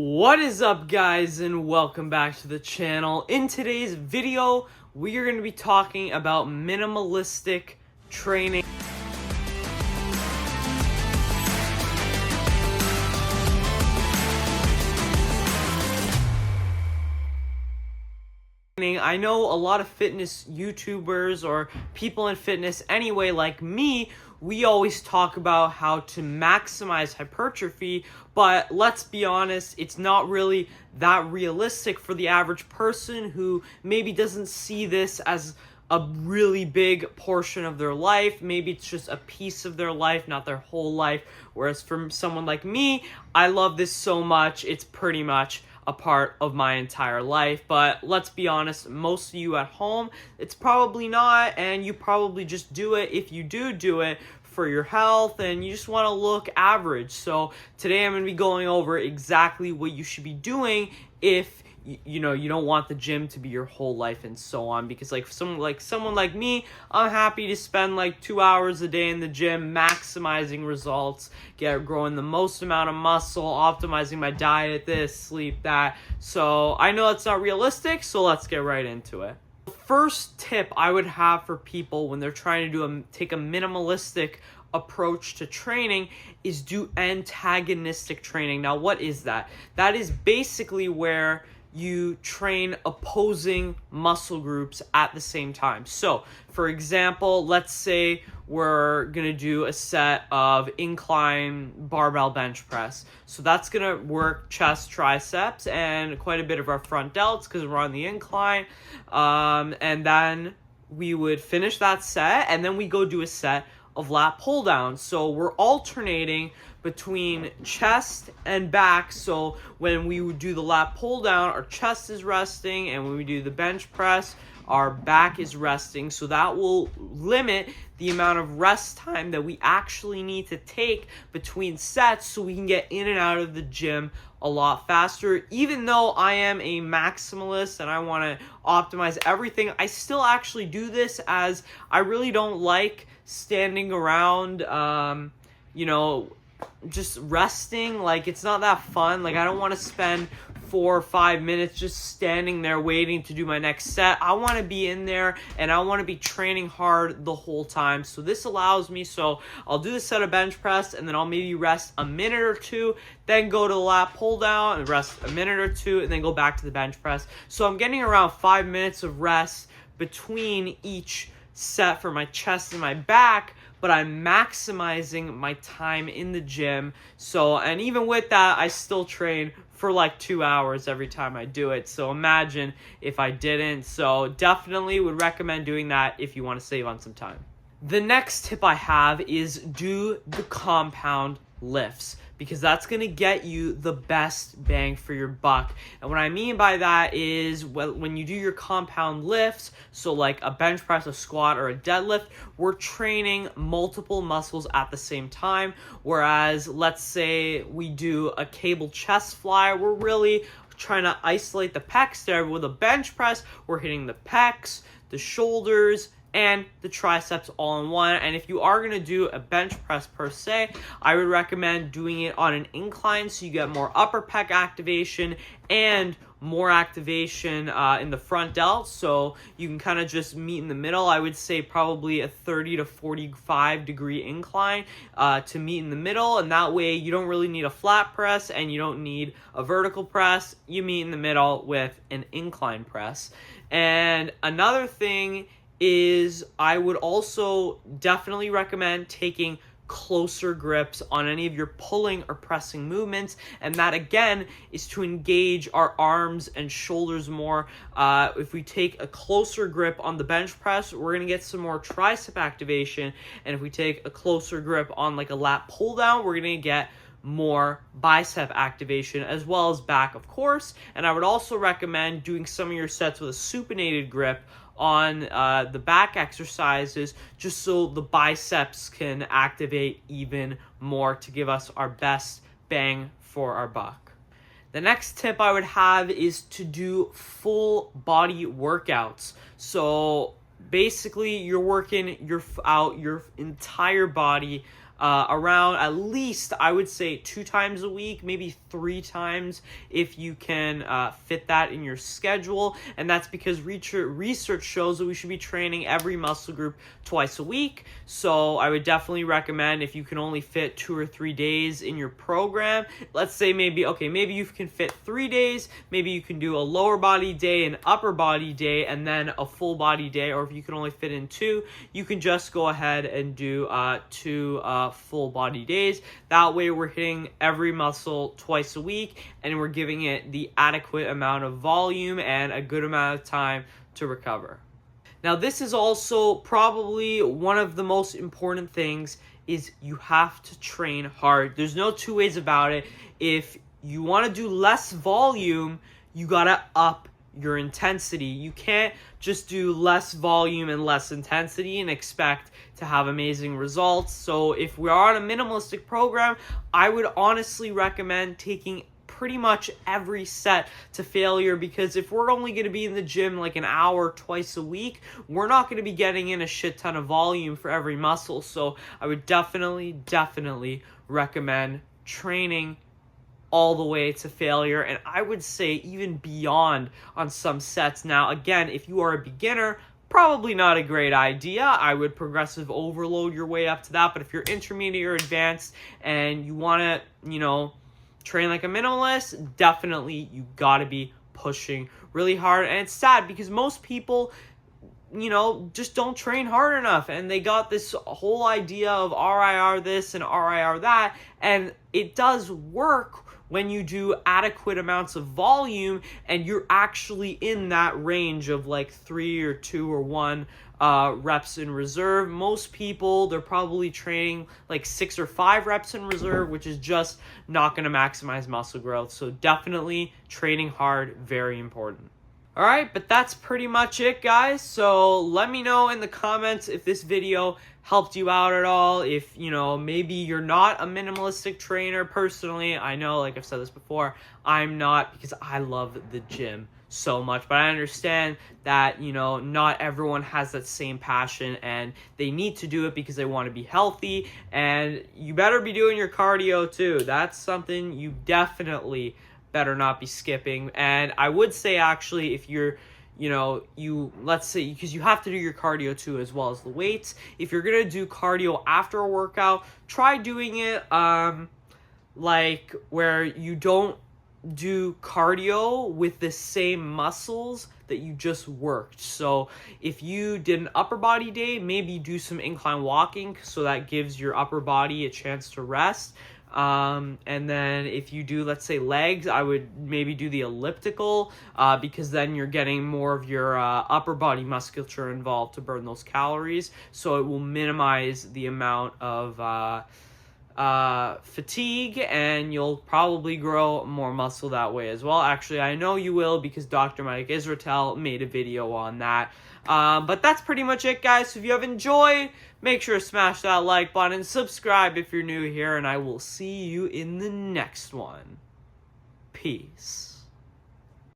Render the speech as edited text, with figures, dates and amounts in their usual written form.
What is up, guys, and welcome back to the channel. In today's video, we are going to be talking about minimalistic training. I know a lot of fitness YouTubers or people in fitness anyway, like me, we always talk about how to maximize hypertrophy, but let's be honest, it's not really that realistic for the average person who maybe doesn't see this as a really big portion of their life. Maybe it's just a piece of their life, not their whole life. Whereas for someone like me, I love this so much, it's pretty much a part of my entire life. But let's be honest, most of you at home, it's probably not, and you probably just do it if you do it for your health and you just want to look average. So today I'm going to be going over exactly what you should be doing if you don't want the gym to be your whole life and so on, because someone like me, I'm happy to spend like 2 hours a day in the gym maximizing results, growing the most amount of muscle, optimizing my diet, this, sleep, that. So I know it's not realistic, so let's get right into it. The first tip I would have for people when they're trying to take a minimalistic approach to training is do antagonistic training. Now, what is that? That is basically where you train opposing muscle groups at the same time. So, for example, let's say we're going to do a set of incline barbell bench press. So that's going to work chest, triceps, and quite a bit of our front delts because we're on the incline. And then we would finish that set, and then we go do a set of lat pull down. So we're alternating between chest and back. So when we would do the lat pull down, our chest is resting, and when we do the bench press, our back is resting. So that will limit the amount of rest time that we actually need to take between sets so we can get in and out of the gym a lot faster. Even though I am a maximalist and I want to optimize everything, I still actually do this as I really don't like standing around, just resting. Like, it's not that fun. Like, I don't want to spend 4 or 5 minutes just standing there waiting to do my next set. I want to be in there and I want to be training hard the whole time. So this allows me, so I'll do the set of bench press and then I'll maybe rest a minute or two, then go to the lat pull down and rest a minute or two, and then go back to the bench press. So I'm getting around 5 minutes of rest between each set for my chest and my back, but I'm maximizing my time in the gym. So, and even with that, I still train for like 2 hours every time I do it. So imagine if I didn't. So definitely would recommend doing that if you want to save on some time. The next tip I have is do the compound lifts, because that's going to get you the best bang for your buck. And what I mean by that is when you do your compound lifts, so like a bench press, a squat, or a deadlift, we're training multiple muscles at the same time. Whereas let's say we do a cable chest fly, we're really trying to isolate the pecs there. With a bench press, we're hitting the pecs, the shoulders, and the triceps all in one. And if you are going to do a bench press per se, I would recommend doing it on an incline so you get more upper pec activation and more activation in the front delt, so you can kind of just meet in the middle. I would say probably a 30 to 45 degree incline to meet in the middle, and that way you don't really need a flat press and you don't need a vertical press. You meet in the middle with an incline press. And another thing is I would also definitely recommend taking closer grips on any of your pulling or pressing movements, and that again is to engage our arms and shoulders more. If we take a closer grip on the bench press, we're going to get some more tricep activation, and if we take a closer grip on like a lat pull down, we're going to get more bicep activation, as well as back, of course. And I would also recommend doing some of your sets with a supinated grip on the back exercises, just so the biceps can activate even more to give us our best bang for our buck. The next tip I would have is to do full body workouts. So basically you're working your entire body around at least, I would say, 2 times a week, maybe 3 times if you can fit that in your schedule. And that's because research shows that we should be training every muscle group twice a week. So I would definitely recommend, if you can only fit 2 or 3 days in your program, let's say maybe you can fit 3 days, maybe you can do a lower body day, an upper body day, and then a full body day. Or if you can only fit in 2, you can just go ahead and do 2 full body days. That way we're hitting every muscle twice a week, and we're giving it the adequate amount of volume and a good amount of time to recover. Now, this is also probably one of the most important things, is you have to train hard. There's no two ways about it. If you want to do less volume, you gotta up your intensity. You can't just do less volume and less intensity and expect to have amazing results. So if we are on a minimalistic program, I would honestly recommend taking pretty much every set to failure, because if we're only going to be in the gym like an hour twice a week, we're not going to be getting in a shit ton of volume for every muscle. So I would definitely recommend training all the way to failure, and I would say even beyond on some sets. Now, again, if you are a beginner, probably not a great idea. I would progressive overload your way up to that. But if you're intermediate or advanced and you want to, train like a minimalist, definitely you got to be pushing really hard. And it's sad because most people, just don't train hard enough, and they got this whole idea of RIR this and RIR that, and it does work when you do adequate amounts of volume and you're actually in that range of like 3 or 2 or 1 reps in reserve. Most people, they're probably training like 6 or 5 reps in reserve, which is just not going to maximize muscle growth. So definitely training hard, very important. Alright, but that's pretty much it, guys. So let me know in the comments if this video helped you out at all. If, maybe you're not a minimalistic trainer. Personally, I know, like I've said this before, I'm not, because I love the gym so much. But I understand that, not everyone has that same passion, and they need to do it because they want to be healthy. And you better be doing your cardio too. That's something you definitely better not be skipping. And I would say, actually, if you're, let's say, because you have to do your cardio too as well as the weights. If you're going to do cardio after a workout, try doing it like where you don't do cardio with the same muscles that you just worked. So if you did an upper body day, maybe do some incline walking so that gives your upper body a chance to rest. And then if you do, let's say, legs, I would maybe do the elliptical, because then you're getting more of your upper body musculature involved to burn those calories. So it will minimize the amount of fatigue, and you'll probably grow more muscle that way as well. Actually, I know you will, because Dr. Mike Israetel made a video on that. But that's pretty much it, guys. So if you have enjoyed, make sure to smash that like button and subscribe if you're new here, and I will see you in the next one. Peace.